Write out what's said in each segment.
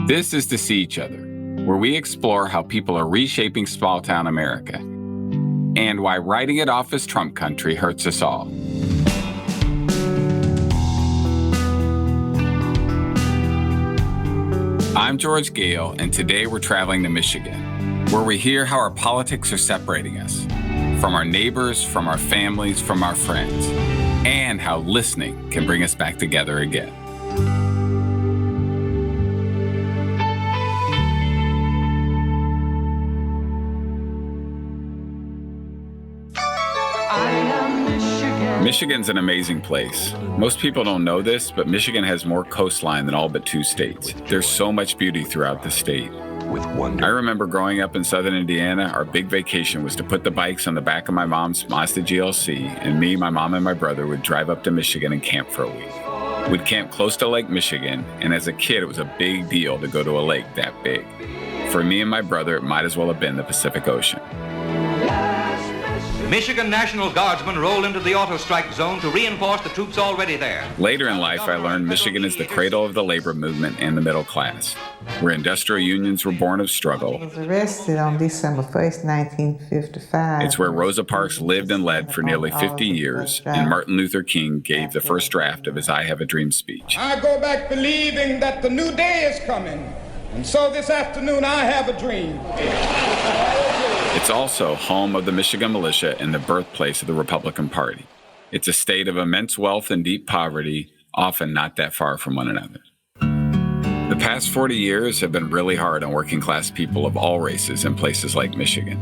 This is To See Each Other, where we explore how people are reshaping small-town America and why writing it off as Trump country hurts us all. I'm George Gale, and today we're traveling to Michigan, where we hear how our politics are separating us from our neighbors, from our families, from our friends, and how listening can bring us back together again. Michigan's an amazing place. Most people don't know this, but Michigan has more coastline than all but 2 states. There's so much beauty throughout the state. With wonder. I remember growing up in southern Indiana, our big vacation was to put the bikes on the back of my mom's Mazda GLC, and me, my mom, and my brother would drive up to Michigan and camp for a week. We'd camp close to Lake Michigan, and as a kid, it was a big deal to go to a lake that big. For me and my brother, it might as well have been the Pacific Ocean. Michigan National Guardsmen rolled into the auto strike zone to reinforce the troops already there. Later in life, I learned Michigan is the cradle of the labor movement and the middle class, where industrial unions were born of struggle. I was arrested on December 1st, 1955. It's where Rosa Parks lived and led for nearly 50 years, and Martin Luther King gave the first draft of his I Have a Dream speech. I go back believing that the new day is coming, and so this afternoon I have a dream. It's also home of the Michigan militia and the birthplace of the Republican Party. It's a state of immense wealth and deep poverty, often not that far from one another. The past 40 years have been really hard on working class people of all races in places like Michigan.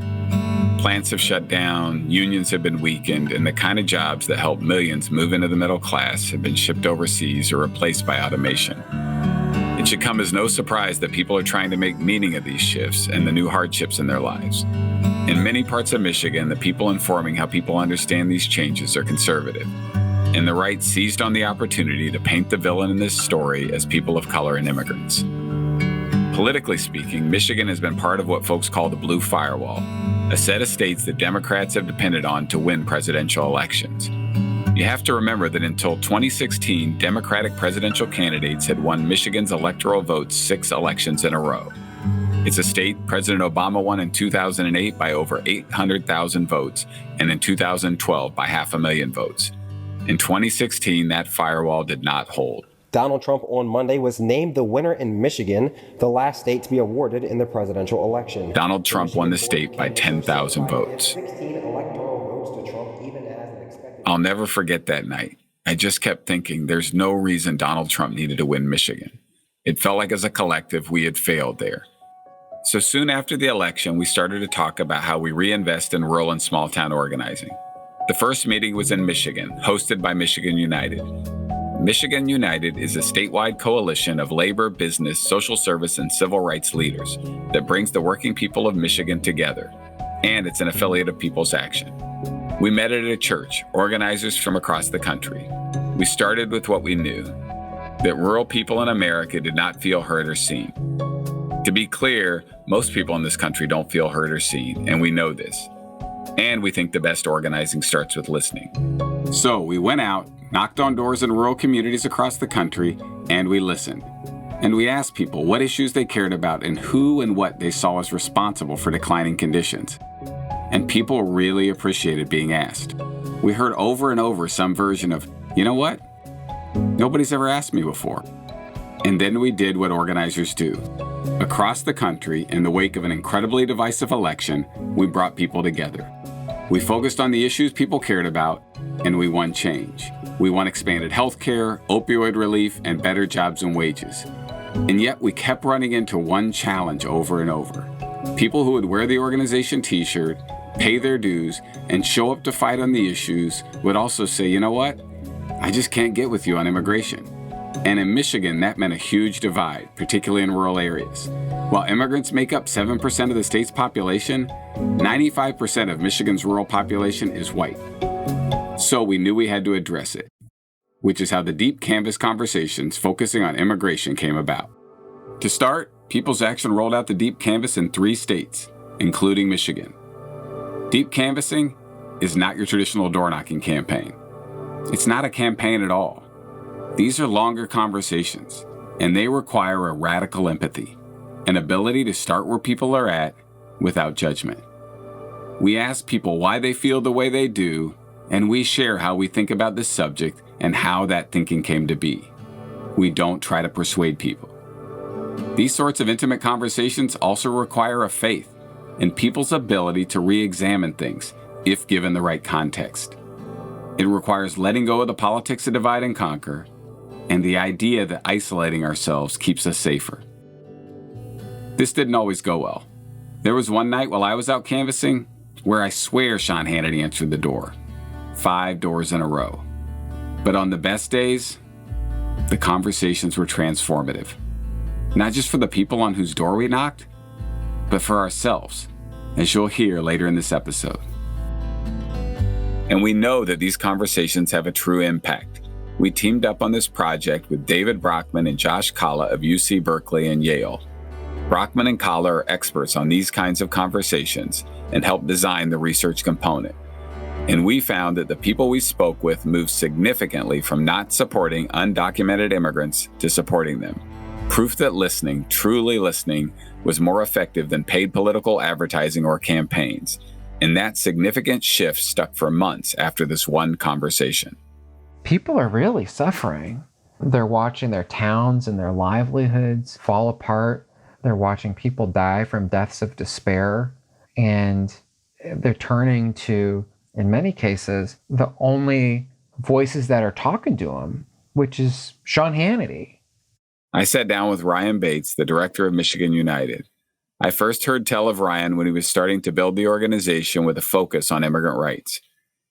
Plants have shut down, unions have been weakened, and the kind of jobs that help millions move into the middle class have been shipped overseas or replaced by automation. It should come as no surprise that people are trying to make meaning of these shifts and the new hardships in their lives. In many parts of Michigan, the people informing how people understand these changes are conservative, and the right seized on the opportunity to paint the villain in this story as people of color and immigrants. Politically speaking, Michigan has been part of what folks call the Blue Firewall, a set of states that Democrats have depended on to win presidential elections. You have to remember that until 2016, Democratic presidential candidates had won Michigan's electoral votes 6 elections in a row. It's a state President Obama won in 2008 by over 800,000 votes, and in 2012 by 500,000 votes. In 2016, that firewall did not hold. Donald Trump on Monday was named the winner in Michigan, the last state to be awarded in the presidential election. Donald Trump won the state by 10,000 votes. I'll never forget that night. I just kept thinking there's no reason Donald Trump needed to win Michigan. It felt like as a collective we had failed there. So soon after the election, we started to talk about how we reinvest in rural and small town organizing. The first meeting was in Michigan, hosted by Michigan United. Michigan United is a statewide coalition of labor, business, social service, and civil rights leaders that brings the working people of Michigan together, and it's an affiliate of People's Action. We met at a church, organizers from across the country. We started with what we knew, that rural people in America did not feel heard or seen. To be clear, most people in this country don't feel heard or seen, and we know this. And we think the best organizing starts with listening. So we went out, knocked on doors in rural communities across the country, and we listened. And we asked people what issues they cared about and who and what they saw as responsible for declining conditions. And people really appreciated being asked. We heard over and over some version of, you know what? Nobody's ever asked me before. And then we did what organizers do. Across the country, in the wake of an incredibly divisive election, we brought people together. We focused on the issues people cared about, and we won change. We won expanded health care, opioid relief, and better jobs and wages. And yet we kept running into one challenge over and over. People who would wear the organization t-shirt, pay their dues, and show up to fight on the issues would also say, you know what? I just can't get with you on immigration. And in Michigan, that meant a huge divide, particularly in rural areas. While immigrants make up 7% of the state's population, 95% of Michigan's rural population is white. So we knew we had to address it, which is how the Deep Canvas conversations focusing on immigration came about. To start, People's Action rolled out the Deep Canvas in 3 states, including Michigan. Deep canvassing is not your traditional door-knocking campaign. It's not a campaign at all. These are longer conversations. And they require a radical empathy, an ability to start where people are at without judgment. We ask people why they feel the way they do, and we share how we think about this subject and how that thinking came to be. We don't try to persuade people. These sorts of intimate conversations also require a faith in people's ability to re-examine things if given the right context. It requires letting go of the politics of divide and conquer and the idea that isolating ourselves keeps us safer. This didn't always go well. There was one night while I was out canvassing where I swear Sean Hannity answered the door, 5 doors in a row. But on the best days, the conversations were transformative. Not just for the people on whose door we knocked, but for ourselves, as you'll hear later in this episode. And we know that these conversations have a true impact. We teamed up on this project with David Brockman and Josh Kalla of UC Berkeley and Yale. Brockman and Kalla are experts on these kinds of conversations and helped design the research component. And we found that the people we spoke with moved significantly from not supporting undocumented immigrants to supporting them. Proof that listening, truly listening, was more effective than paid political advertising or campaigns. And that significant shift stuck for months after this one conversation. People are really suffering. They're watching their towns and their livelihoods fall apart. They're watching people die from deaths of despair. And they're turning to, in many cases, the only voices that are talking to them, which is Sean Hannity. I sat down with Ryan Bates, the director of Michigan United. I first heard tell of Ryan when he was starting to build the organization with a focus on immigrant rights.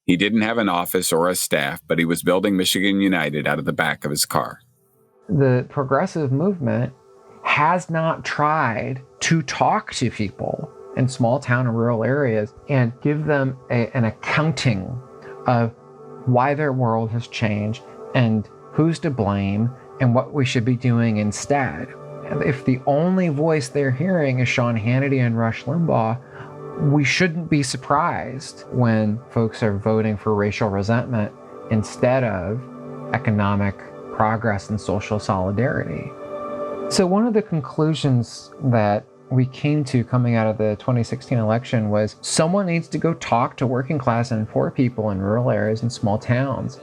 He didn't have an office or a staff, but he was building Michigan United out of the back of his car. The progressive movement has not tried to talk to people in small town and rural areas and give them an accounting of why their world has changed and who's to blame and what we should be doing instead. If the only voice they're hearing is Sean Hannity and Rush Limbaugh, we shouldn't be surprised when folks are voting for racial resentment instead of economic progress and social solidarity. So one of the conclusions that we came to coming out of the 2016 election was someone needs to go talk to working class and poor people in rural areas and small towns.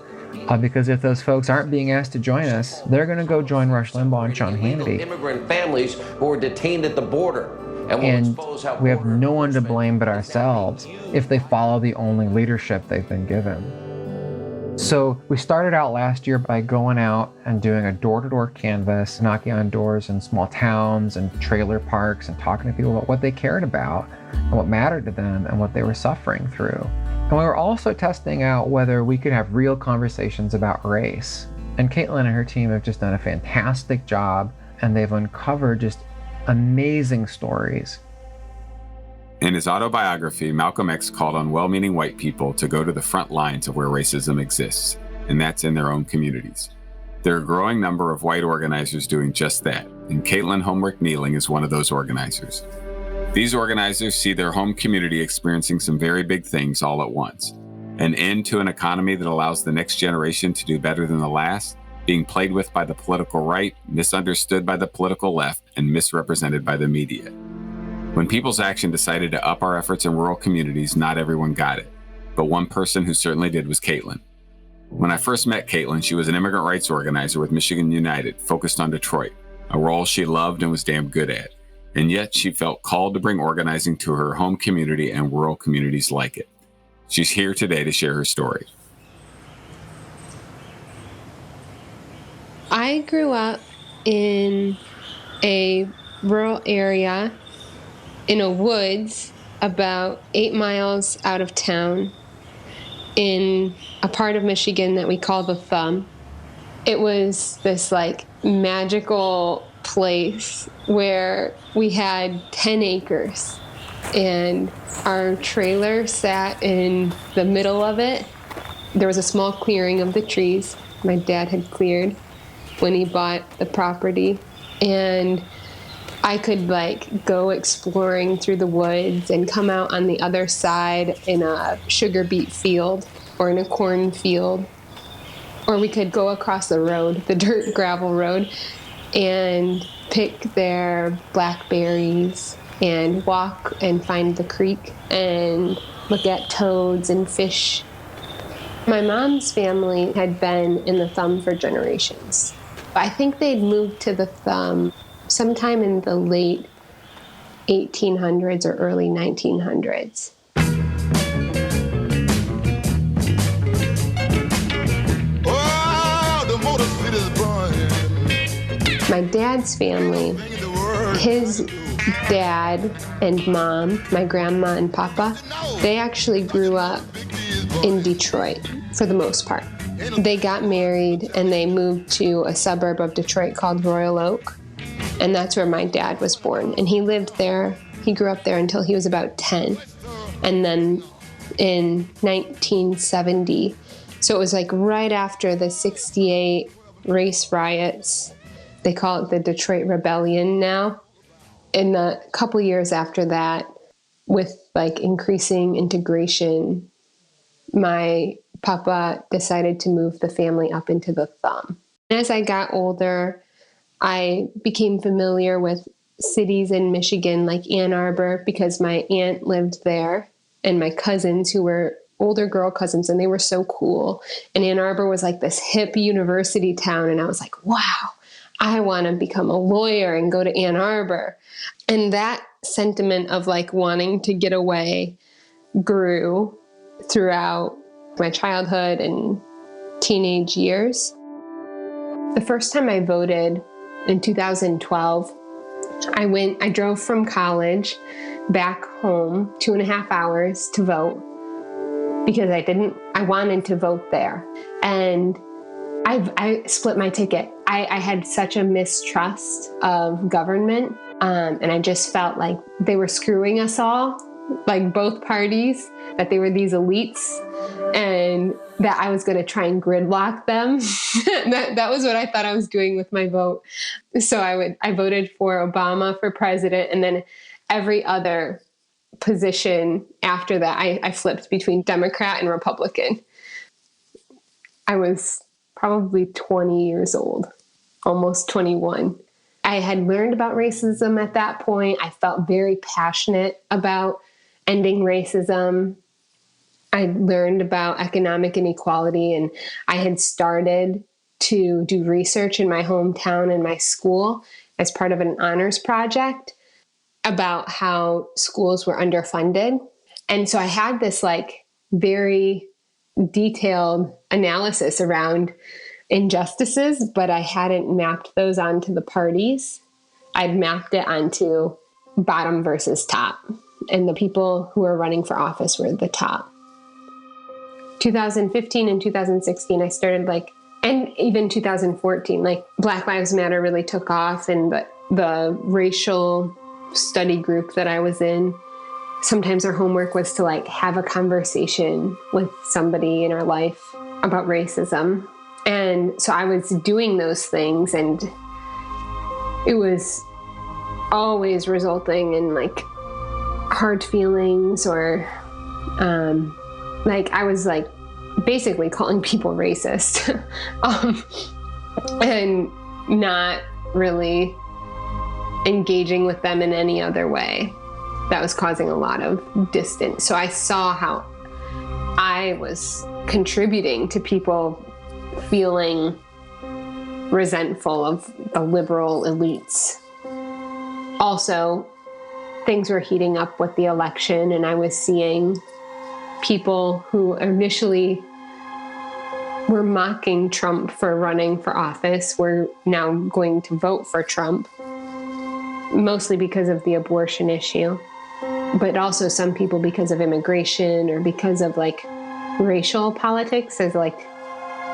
Because if those folks aren't being asked to join us, they're going to go join Rush Limbaugh and Sean Hannity. Immigrant families who are detained at the border. And we have no one to blame but ourselves if they follow the only leadership they've been given. So we started out last year by going out and doing a door-to-door canvass, knocking on doors in small towns and trailer parks and talking to people about what they cared about and what mattered to them and what they were suffering through. And we were also testing out whether we could have real conversations about race. And Caitlin and her team have just done a fantastic job, and they've uncovered just amazing stories. In his autobiography, Malcolm X called on well-meaning white people to go to the front lines of where racism exists, and that's in their own communities. There are a growing number of white organizers doing just that, and Caitlin Homrich-Knieling is one of those organizers. These organizers see their home community experiencing some very big things all at once. An end to an economy that allows the next generation to do better than the last, being played with by the political right, misunderstood by the political left, and misrepresented by the media. When People's Action decided to up our efforts in rural communities, not everyone got it. But one person who certainly did was Caitlin. When I first met Caitlin, she was an immigrant rights organizer with Michigan United, focused on Detroit, a role she loved and was damn good at. And yet she felt called to bring organizing to her home community and rural communities like it. She's here today to share her story. I grew up in a rural area in a woods about 8 miles out of town in a part of Michigan that we call the Thumb. It was this magical place where we had 10 acres and our trailer sat in the middle of it. There was a small clearing of the trees my dad had cleared when he bought the property, and I could go exploring through the woods and come out on the other side in a sugar beet field or in a corn field, or we could go across the road, the dirt gravel road, and pick their blackberries and walk and find the creek and look at toads and fish. My mom's family had been in the Thumb for generations. I think they'd moved to the Thumb sometime in the late 1800s or early 1900s. Oh, the Motor City's burning. My dad's family, his dad and mom, my grandma and papa, they actually grew up in Detroit for the most part. They got married and they moved to a suburb of Detroit called Royal Oak. And that's where my dad was born. And he lived there, he grew up there until he was about 10. And then in 1970, so it was like right after the 68 race riots, they call it the Detroit Rebellion now. In the couple years after that, with like increasing integration, my papa decided to move the family up into the Thumb. As I got older, I became familiar with cities in Michigan like Ann Arbor because my aunt lived there and my cousins who were older girl cousins, and they were so cool. And Ann Arbor was like this hip university town. And I was like, wow, I want to become a lawyer and go to Ann Arbor. And that sentiment of like wanting to get away grew throughout my childhood and teenage years. The first time I voted in 2012, I drove from college back home 2.5 hours to vote because I wanted to vote there. And I split my ticket. I had such a mistrust of government, and I just felt like they were screwing us all, like both parties, that they were these elites, and that I was going to try and gridlock them. that was what I thought I was doing with my vote. So I voted for Obama for president, and then every other position after that, I flipped between Democrat and Republican. I was probably 20 years old, almost 21. I had learned about racism at that point. I felt very passionate about ending racism. I learned about economic inequality, and I had started to do research in my hometown and my school as part of an honors project about how schools were underfunded. And so I had this like very detailed analysis around injustices, but I hadn't mapped those onto the parties. I'd mapped it onto bottom versus top, and the people who were running for office were the top. 2015 and 2016, I started and even 2014, Black Lives Matter really took off, and the racial study group that I was in, sometimes our homework was to have a conversation with somebody in our life about racism. And so I was doing those things, and it was always resulting in hard feelings, or I was basically calling people racist and not really engaging with them in any other way. That was causing a lot of distance. So I saw how I was contributing to people feeling resentful of the liberal elites. Also, things were heating up with the election, and I was seeing people who initially were mocking Trump for running for office were now going to vote for Trump, mostly because of the abortion issue, but also some people because of immigration or because of racial politics as a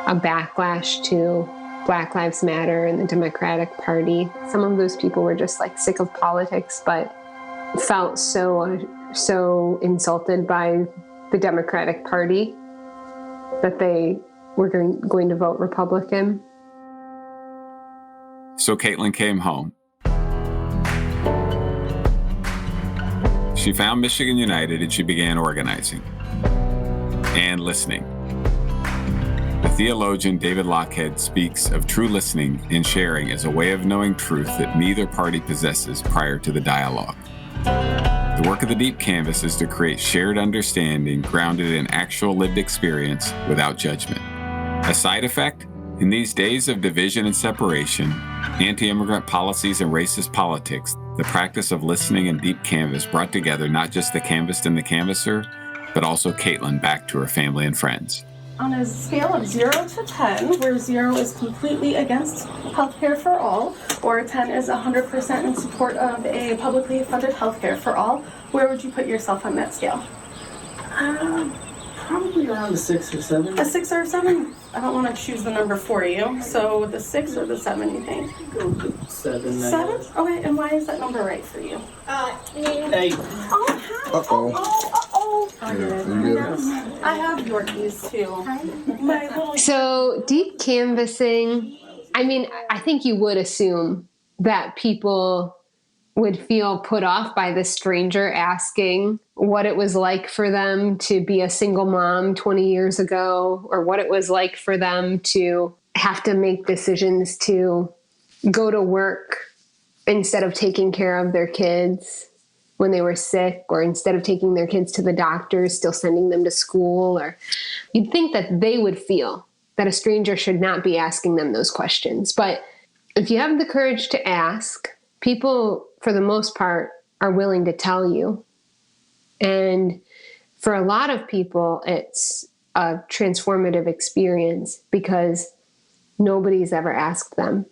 backlash to Black Lives Matter and the Democratic Party. Some of those people were just sick of politics, but felt so insulted by the Democratic Party that they were going to vote Republican. So Caitlin came home. She found Michigan United and she began organizing and listening. The Theologian David Lockhead speaks of true listening and sharing as a way of knowing truth that neither party possesses prior to the dialogue. The work of the Deep Canvas is to create shared understanding grounded in actual lived experience without judgment. A side effect? In these days of division and separation, anti-immigrant policies and racist politics, the practice of listening and Deep Canvas brought together not just the canvassed and the canvasser, but also Caitlin back to her family and friends. On a scale of 0 to 10, where 0 is completely against healthcare for all, or 10 is 100% in support of a publicly funded healthcare for all, where would you put yourself on that scale? Probably around a 6 or 7. A 6 or a 7? I don't want to choose the number for you. So the 6 or the 7, you think? Go with 7. 7? Okay, and why is that number right for you? 8. Oh, how? Uh-oh. I have Yorkies too. So deep canvassing, I mean, I think you would assume that people would feel put off by the stranger asking what it was like for them to be a single mom 20 years ago, or what it was like for them to have to make decisions to go to work instead of taking care of their kids when they were sick, or instead of taking their kids to the doctors, still sending them to school. Or you'd think that they would feel that a stranger should not be asking them those questions. But if you have the courage to ask, people, for the most part, are willing to tell you. And for a lot of people, it's a transformative experience because nobody's ever asked them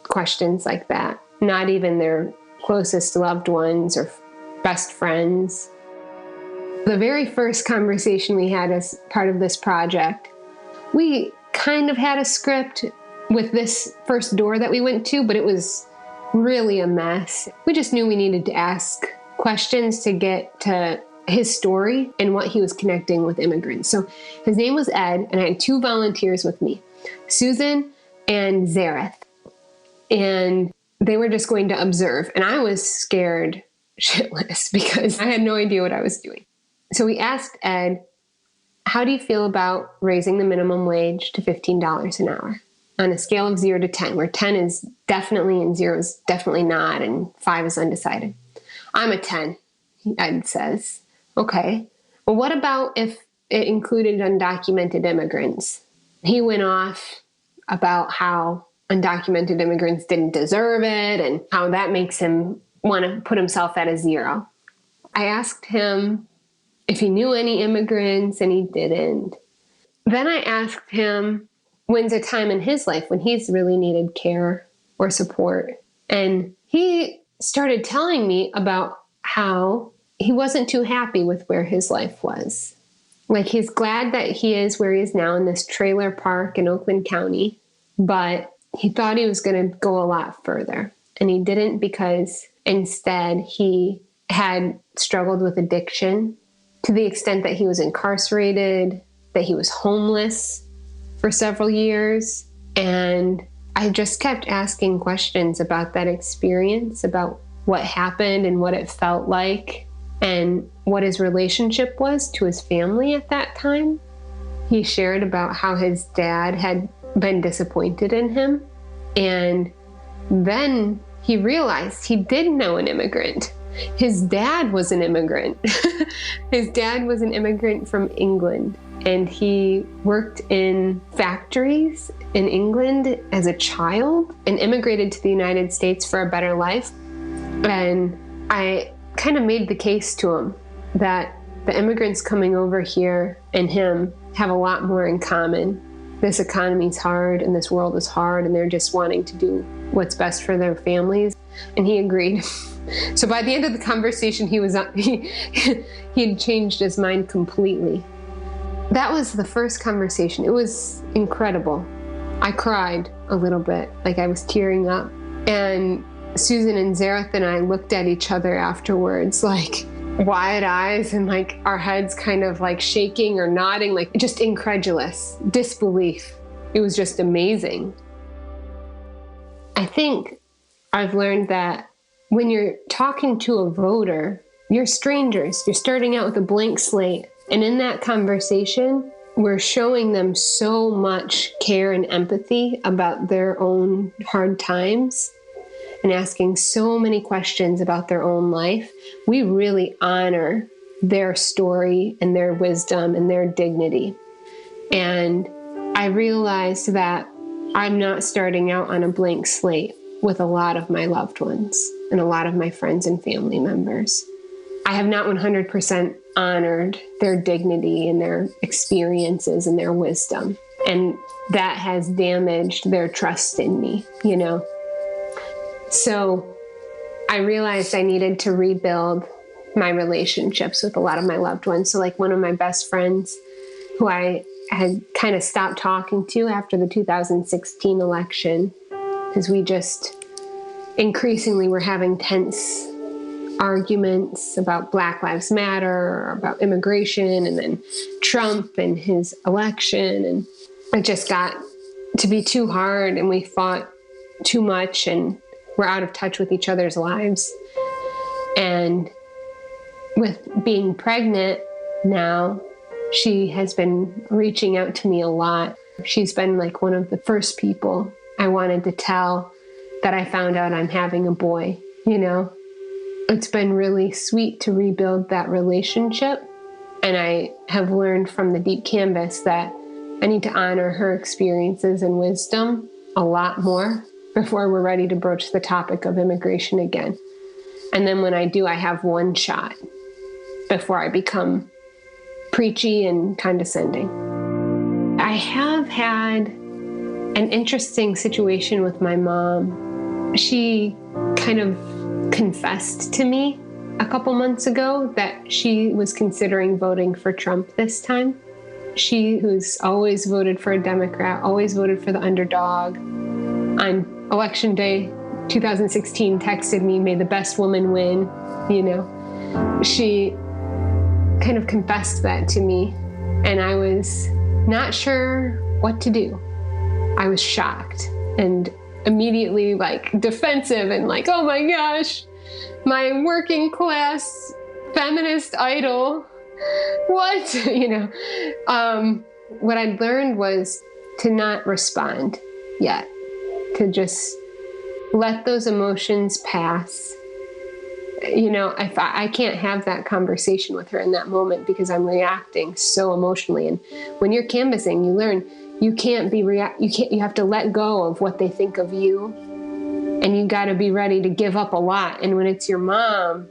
questions like that. Not even their closest loved ones or best friends. The very first conversation we had as part of this project, we kind of had a script with this first door that we went to, but it was really a mess. We just knew we needed to ask questions to get to his story and what he was connecting with immigrants. So his name was Ed, and I had 2 volunteers with me, Susan and Zareth. And they were just going to observe. And I was scared shitless because I had no idea what I was doing. So we asked Ed, how do you feel about raising the minimum wage to $15 an hour on a scale of 0 to 10, where 10 is definitely and 0 is definitely not, and 5 is undecided? I'm a 10, Ed says. Okay. Well, what about if it included undocumented immigrants? He went off about how undocumented immigrants didn't deserve it and how that makes him want to put himself at a 0. I asked him if he knew any immigrants, and he didn't. Then I asked him, when's a time in his life when he's really needed care or support? And he started telling me about how he wasn't too happy with where his life was. Like, he's glad that he is where he is now in this trailer park in Oakland County, but he thought he was going to go a lot further. And he didn't, because instead he had struggled with addiction to the extent that he was incarcerated, that he was homeless for several years. And I just kept asking questions about that experience, about what happened and what it felt like, and what his relationship was to his family at that time. He shared about how his dad had been disappointed in him. And then he realized he did know an immigrant. His dad was an immigrant. His dad was an immigrant from England, and he worked in factories in England as a child and immigrated to the United States for a better life. And I kind of made the case to him that the immigrants coming over here and him have a lot more in common. This economy's hard and this world is hard, and they're just wanting to do what's best for their families. And he agreed. So by the end of the conversation, he had changed his mind completely. That was the first conversation. It was incredible. I cried a little bit, like I was tearing up. And Susan and Zareth and I looked at each other afterwards, like wide eyes and like our heads kind of like shaking or nodding, like just incredulous, disbelief. It was just amazing. I think I've learned that when you're talking to a voter, you're strangers. You're starting out with a blank slate. And in that conversation, we're showing them so much care and empathy about their own hard times and asking so many questions about their own life. We really honor their story and their wisdom and their dignity. And I realized that I'm not starting out on a blank slate with a lot of my loved ones and a lot of my friends and family members. I have not 100% honored their dignity and their experiences and their wisdom. And that has damaged their trust in me, you know? So I realized I needed to rebuild my relationships with a lot of my loved ones. So like one of my best friends who I had kind of stopped talking to after the 2016 election, because we just increasingly were having tense arguments about Black Lives Matter or about immigration and then Trump and his election. And it just got to be too hard and we fought too much and we're out of touch with each other's lives. And with being pregnant now, she has been reaching out to me a lot. She's been like one of the first people I wanted to tell that I found out I'm having a boy, you know? It's been really sweet to rebuild that relationship. And I have learned from the Deep Canvas that I need to honor her experiences and wisdom a lot more before we're ready to broach the topic of immigration again. And then when I do, I have one shot before I become preachy and condescending. I have had an interesting situation with my mom. She kind of confessed to me a couple months ago that she was considering voting for Trump this time. She, who's always voted for a Democrat, always voted for the underdog, on election day 2016 texted me, "May the best woman win," you know. She kind of confessed that to me, and I was not sure what to do. I was shocked and immediately like defensive and like, oh my gosh, my working class feminist idol, what? You know, what I learned was to not respond yet, to just let those emotions pass. You know, if I can't have that conversation with her in that moment because I'm reacting so emotionally. And when you're canvassing, you learn you can't be you have to let go of what they think of you, and you got to be ready to give up a lot. And when it's your mom,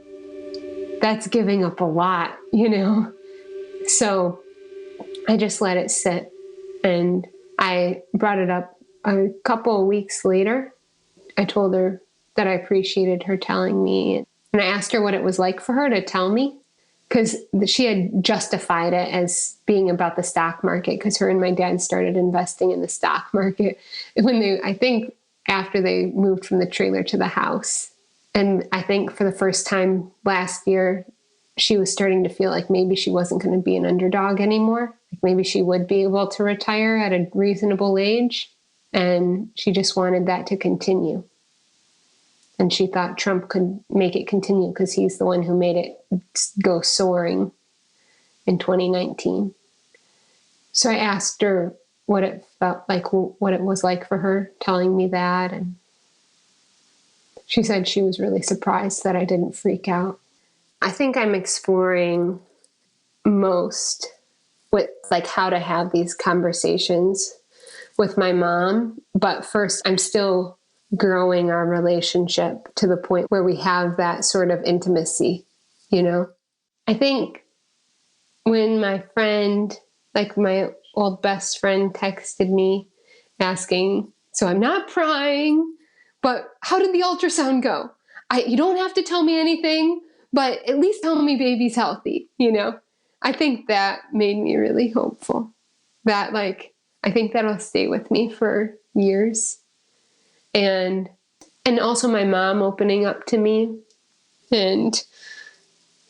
that's giving up a lot, you know? So I just let it sit, and I brought it up a couple of weeks later. I told her that I appreciated her telling me, and I asked her what it was like for her to tell me, because she had justified it as being about the stock market, because her and my dad started investing in the stock market when I think after they moved from the trailer to the house. And I think for the first time last year, she was starting to feel like maybe she wasn't going to be an underdog anymore. Like maybe she would be able to retire at a reasonable age. And she just wanted that to continue. And she thought Trump could make it continue because he's the one who made it go soaring in 2019. So I asked her what it felt like, what it was like for her telling me that. And she said she was really surprised that I didn't freak out. I think I'm exploring most with like how to have these conversations with my mom. But first, I'm still growing our relationship to the point where we have that sort of intimacy, you know? I think when my friend, like my old best friend, texted me asking, so I'm not prying, but how did the ultrasound go? You don't have to tell me anything, but at least tell me baby's healthy, you know? I think that made me really hopeful. That like, I think that'll stay with me for years. And also my mom opening up to me. And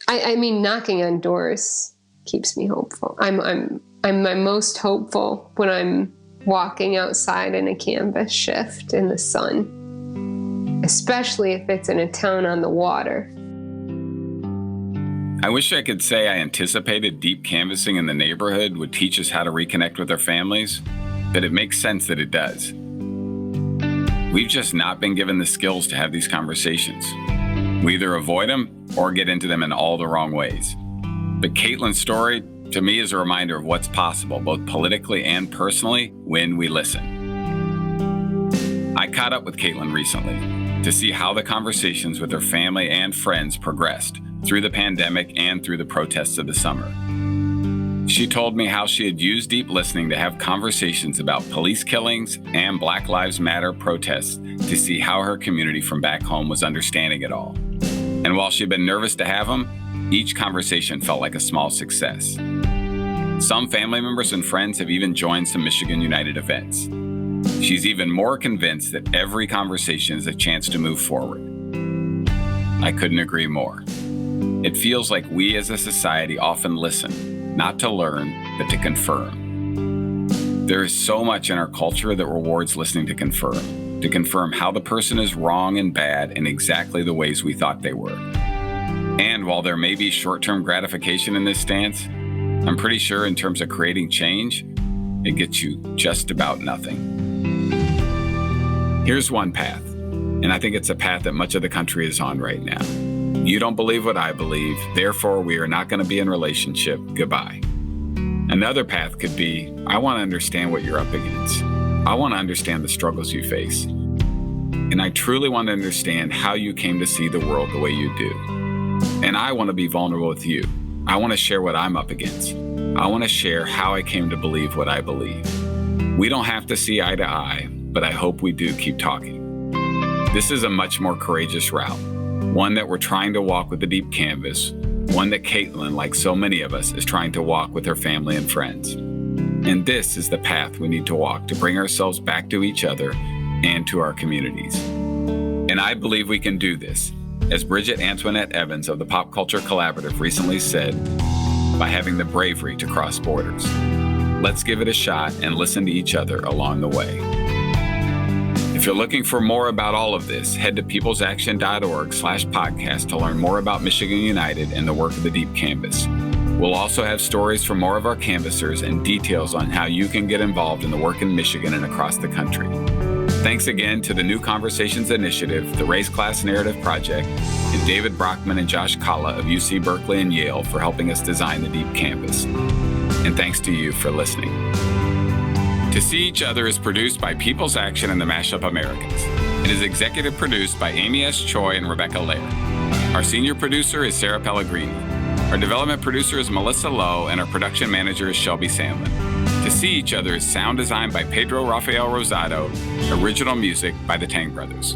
I mean, knocking on doors keeps me hopeful. I'm my most hopeful when I'm walking outside in a canvas shift in the sun, especially if it's in a town on the water. I wish I could say I anticipated deep canvassing in the neighborhood would teach us how to reconnect with our families, but it makes sense that it does. We've just not been given the skills to have these conversations. We either avoid them or get into them in all the wrong ways. But Caitlin's story, to me, is a reminder of what's possible, both politically and personally, when we listen. I caught up with Caitlin recently to see how the conversations with her family and friends progressed through the pandemic and through the protests of the summer. She told me how she had used deep listening to have conversations about police killings and Black Lives Matter protests to see how her community from back home was understanding it all. And while she'd been nervous to have them, each conversation felt like a small success. Some family members and friends have even joined some Michigan United events. She's even more convinced that every conversation is a chance to move forward. I couldn't agree more. It feels like we as a society often listen, not to learn, but to confirm. There is so much in our culture that rewards listening to confirm how the person is wrong and bad in exactly the ways we thought they were. And while there may be short-term gratification in this stance, I'm pretty sure in terms of creating change, it gets you just about nothing. Here's one path, and I think it's a path that much of the country is on right now. You don't believe what I believe, therefore we are not going to be in relationship, goodbye. Another path could be, I want to understand what you're up against. I want to understand the struggles you face. And I truly want to understand how you came to see the world the way you do. And I want to be vulnerable with you. I want to share what I'm up against. I want to share how I came to believe what I believe. We don't have to see eye to eye, but I hope we do keep talking. This is a much more courageous route, one that we're trying to walk with a deep canvas, one that Caitlin, like so many of us, is trying to walk with her family and friends. And this is the path we need to walk to bring ourselves back to each other and to our communities. And I believe we can do this, as Bridget Antoinette Evans of the Pop Culture Collaborative recently said, by having the bravery to cross borders. Let's give it a shot and listen to each other along the way. If you're looking for more about all of this, head to peoplesaction.org/podcast to learn more about Michigan United and the work of the Deep Canvas. We'll also have stories from more of our canvassers and details on how you can get involved in the work in Michigan and across the country. Thanks again to the New Conversations Initiative, the Race Class Narrative Project, and David Brockman and Josh Kalla of UC Berkeley and Yale for helping us design the Deep Canvas. And thanks to you for listening. To See Each Other is produced by People's Action and the Mashup Americans. It is executive produced by Amy S. Choi and Rebecca Laird. Our senior producer is Sarah Pellegrini. Our development producer is Melissa Lowe, and our production manager is Shelby Sandlin. To See Each Other is sound designed by Pedro Rafael Rosado, original music by the Tang Brothers.